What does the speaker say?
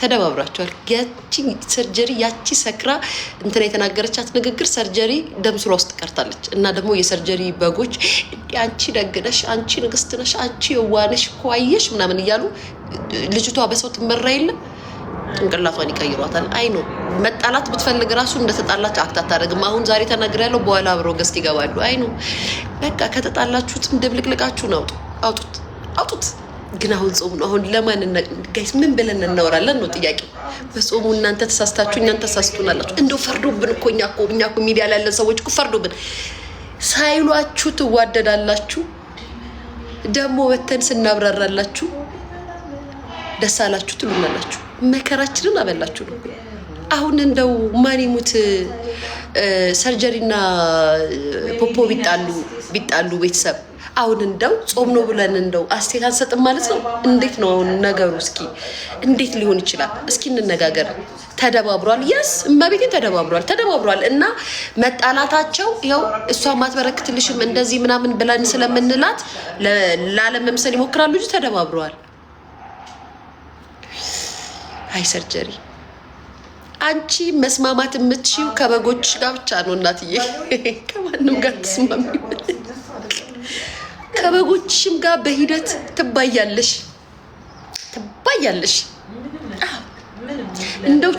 ተደባብራቸዋል። ያቺ ሰርጀሪ ያቺ ሰክራ እንትና የተናገረቻት ንግግር ሰርጀሪ ደም ስሯ ውስጥ ቀርታለች። እና ደግሞ የሰርጀሪ በጎች አንቺ ደግነሽ፣ አንቺ ንግስት ነሽ፣ አንቺ የዋነሽ ኳየሽ ምናምን እያሉ ልጅቷ በሰው ትመራ የለም ጭንቅላቷን ይቀይሯታል። አይ ነው መጣላት ብትፈልግ ራሱ እንደተጣላች አክት አታደርግም። አሁን ዛሬ ተናግሬያለሁ፣ በኋላ አብረው ገዝት ይገባሉ። አይ ነው በቃ ከተጣላችሁትም ድብልቅልቃችሁን አውጡት። ግን አሁን ጾሙ ነው። አሁን ለማን ጋይስ ምን ብለን እናወራለን ነው ጥያቄው። በጾሙ እናንተ ተሳስታችሁ እኛን ተሳስቱናላችሁ። እንደው ፈርዶብን እኮ እኛ እኮ ሚዲያ ላይ ያለን ሰዎች እኮ ፈርዶብን ሳይሏችሁ ትዋደዳላችሁ። ደግሞ ወተን ስናብራራላችሁ ደስ አላችሁ ትሉናላችሁ። መከራችንን አበላችሁ ነው። አሁን እንደው ማን ይሙት ሰርጀሪና ፖፖ ቢጣሉ ቤተሰብ አሁን እንደው ጾም ነው ብለን እንደው አስተያየት አንሰጥም ማለት ነው። እንዴት ነው አሁን ነገሩ? እስኪ እንዴት ሊሆን ይችላል? እስኪ እንነጋገር። ተደባብሯል። ያስ እማቤቴን ተደባብሯል። እና መጣላታቸው ይኸው እሷ ማትበረክትልሽም እንደዚህ ምናምን ብለን ስለምንላት ላለመምሰል ይሞክራሉ እንጂ ተደባብሯል። አይ ሰርጀሪ አንቺ መስማማት የምትችይው ከበጎች ጋር ብቻ ነው እናትዬ። ከማንም ጋር ተስማሚ ከበጎችሽም ጋር በሂደት ትባያለሽ። እንደው